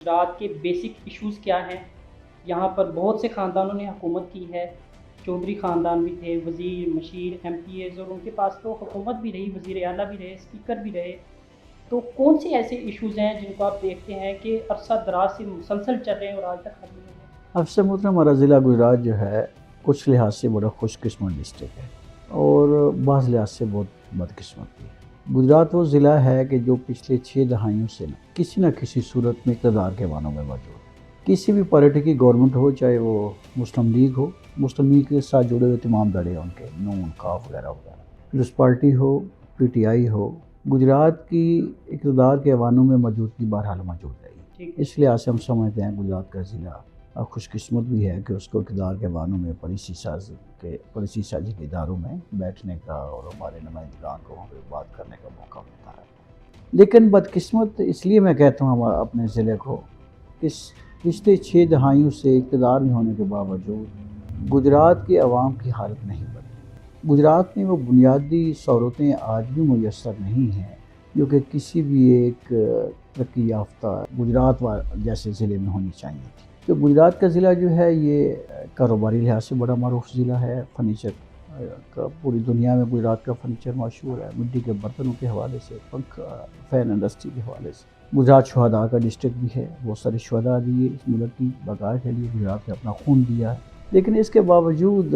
گجرات کے basic issues کیا ہیں؟ یہاں پر بہت سے خاندانوں نے حکومت کی ہے، چودھری خاندان بھی تھے، وزیر مشیر ایم پی ایز، اور ان کے پاس تو حکومت بھی رہی، وزیر اعلیٰ بھی رہے، اسپیکر بھی رہے. تو کون سے ایسے ایشوز ہیں جن کو آپ دیکھتے ہیں کہ عرصہ دراز سے مسلسل چل رہے ہیں اور آج تک حل نہیں ہوئے؟ افسر محترم، ہمارا ضلع گجرات جو ہے کچھ لحاظ سے بڑا خوش قسمت ڈسٹرکٹ ہے اور بعض لحاظ سے بہت بدقسمت بھی ہے. گجرات وہ ضلع ہے کہ جو پچھلے 6 دہائیوں سے کسی نہ کسی صورت میں اقتدار کے وانوں میں موجود ہے. کسی بھی پارٹی کی گورنمنٹ ہو، چاہے وہ مسلم لیگ ہو، مسلم لیگ کے ساتھ جڑے ہوئے تمام دڑے ان کے نون کاف وغیرہ وغیرہ، پیپلز پارٹی ہو، پی ٹی آئی ہو، گجرات کی اقتدار کے ایوانوں میں موجودگی بہرحال موجود رہی. اس لحاظ سے ہم سمجھتے ہیں گجرات کا ضلع خوش قسمت بھی ہے کہ اس کو اقتدار کے ایوانوں میں پالیسی سازی کے اداروں میں بیٹھنے کا اور ہمارے نمائندگان کو وہاں پہ بات کرنے کا موقع ملتا ہے. لیکن بدقسمت اس لیے میں کہتا ہوں اپنے ضلع کو کہ پچھلے 6 دہائیوں سے اقتدار میں ہونے کے باوجود گجرات کے عوام کی حالت نہیں بدلی. گجرات میں وہ بنیادی سہولتیں آج بھی میسر نہیں ہیں جو کہ کسی بھی ایک ترقی یافتہ گجرات جیسے ضلع میں ہونی چاہیے تھی. تو گجرات کا ضلع جو ہے یہ کاروباری لحاظ سے بڑا معروف ضلع ہے. فرنیچر کا پوری دنیا میں گجرات کا فرنیچر مشہور ہے. مٹی کے برتنوں کے حوالے سے، فین انڈسٹری کے حوالے سے. گجرات شہداء کا ڈسٹرکٹ بھی ہے. بہت سارے شہداء دیے اس ملک کی بقا کے لیے، گجرات نے اپنا خون دیا ہے. لیکن اس کے باوجود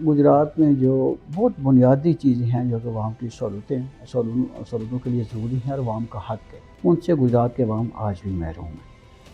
گجرات میں جو بہت بنیادی چیزیں ہیں جو کہ عوام کی سہولتوں کے لیے ضروری ہیں اور عوام کا حق ہے، ان سے گجرات کے عوام آج بھی محروم ہیں.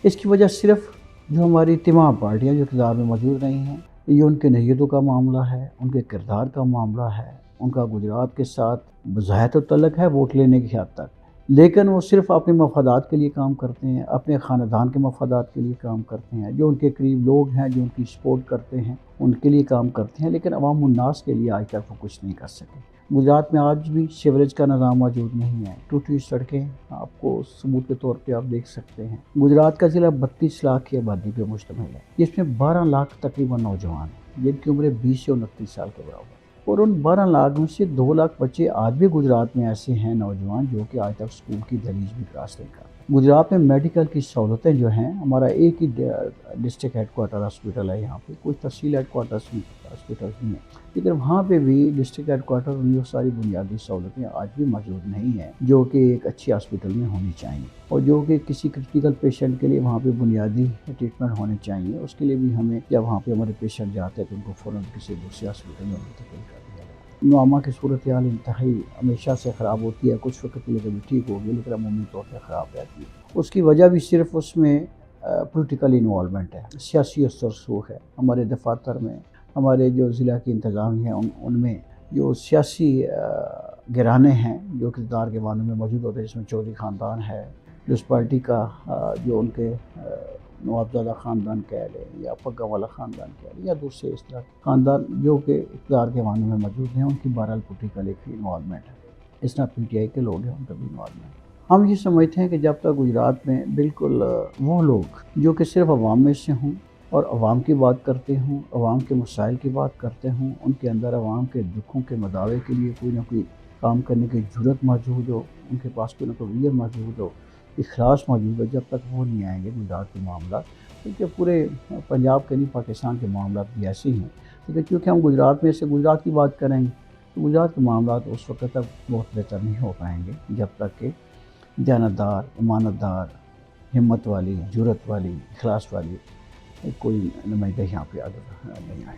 اس کی وجہ صرف جو ہماری تمام پارٹیاں جو اقتدار میں موجود رہی ہیں، یہ ان کے نیتوں کا معاملہ ہے، ان کے کردار کا معاملہ ہے. ان کا گجرات کے ساتھ بظاہر تعلق ہے ووٹ لینے کی حد تک، لیکن وہ صرف اپنے مفادات کے لیے کام کرتے ہیں، اپنے خاندان کے مفادات کے لیے کام کرتے ہیں. جو ان کے قریب لوگ ہیں، جو ان کی سپورٹ کرتے ہیں، ان کے لیے کام کرتے ہیں، لیکن عوام الناس کے لیے آج تک وہ کچھ نہیں کر سکے. گجرات میں آج بھی سیوریج کا نظام موجود نہیں ہے. ٹوٹی سڑکیں آپ کو ثبوت کے طور پہ آپ دیکھ سکتے ہیں. گجرات کا ضلع 32 لاکھ کی آبادی پہ مشتمل ہے، جس میں 12 لاکھ تقریباً نوجوان ہیں جن کی عمریں 20 سے 29 سال کے برابر. اور ان 12 لاکھ میں سے 2 لاکھ بچے آج بھی گجرات میں ایسے ہیں نوجوان جو کہ آج تک اسکول کی دہلیز بھی کراس نہیں کرتے. گجرات میں میڈیکل کی سہولتیں جو ہیں، ہمارا ایک ہی ڈسٹرکٹ ہیڈ کوارٹر ہاسپٹل ہے یہاں پہ، کوئی تحصیل ہیڈ کوارٹر ہاسپٹل نہیں ہے، لیکن وہاں پہ بھی ڈسٹرکٹ ہیڈ کوارٹر میں ساری بنیادی سہولتیں آج بھی موجود نہیں ہیں جو کہ ایک اچھی ہاسپٹل میں ہونی چاہیے. اور جو کہ کسی کرٹیکل پیشنٹ کے لیے وہاں پہ بنیادی ٹریٹمنٹ ہونے چاہیے، اس کے لیے بھی ہمیں جب وہاں پہ ہمارے پیشنٹ جاتے ہیں تو ان کو فوراً کسی دوسری ہاسپٹل میں منتقل کر دیا جاتا ہے. نوآمہ کی صورتحال انتہائی ہمیشہ سے خراب ہوتی ہے. کچھ وقت کے لیے کبھی ٹھیک ہوگی لیکن عمومی طور پہ خراب رہتی ہے. اس کی وجہ بھی صرف اس میں پولیٹیکل انوالومنٹ ہے، سیاسی اثر رسوخ ہے. ہمارے دفاتر میں، ہمارے جو ضلع کی انتظامیہ ہیں ان میں جو سیاسی گھرانے ہیں جو اقتدار کے بانوں میں موجود ہوتے ہیں، جس میں چودھری خاندان ہے، پیپلز پارٹی کا جو ان کے نوابزادہ خاندان کہہ لیں یا پگا والا خاندان کہہ لیں یا دوسرے اس طرح کے خاندان جو کہ اقتدار کے بانوں میں موجود ہیں، ان کی بہرحال پولیٹیکل ایک انوالومنٹ ہے. اس طرح پی ٹی آئی کے لوگ ہیں، ان کا بھی انوالومنٹ. ہم یہ سمجھتے ہیں کہ جب تک گجرات میں بالکل وہ لوگ جو کہ صرف عوام میں سے ہوں اور عوام کی بات کرتے ہوں، عوام کے مسائل کی بات کرتے ہوں، ان کے اندر عوام کے دکھوں کے مداوے کے لیے کوئی نہ کوئی کام کرنے کی جرت موجود ہو، ان کے پاس کوئی نہ کوئی ویژن موجود ہو، اخلاص موجود ہو، جب تک وہ نہیں آئیں گے گجرات کے معاملات، کیونکہ پورے پنجاب کے نہیں پاکستان کے معاملات بھی ایسے ہی ہیں. لیکن کیونکہ ہم گجرات میں سے گجرات کی بات کریں گے تو گجرات کے معاملات اس وقت تک بہت بہتر نہیں ہو پائیں گے جب تک کہ دیانتدار، امانت دار، ہمت والی، جرت والی، اخلاص والی کوئی نمائندہ یہاں پہ نہیں آئے.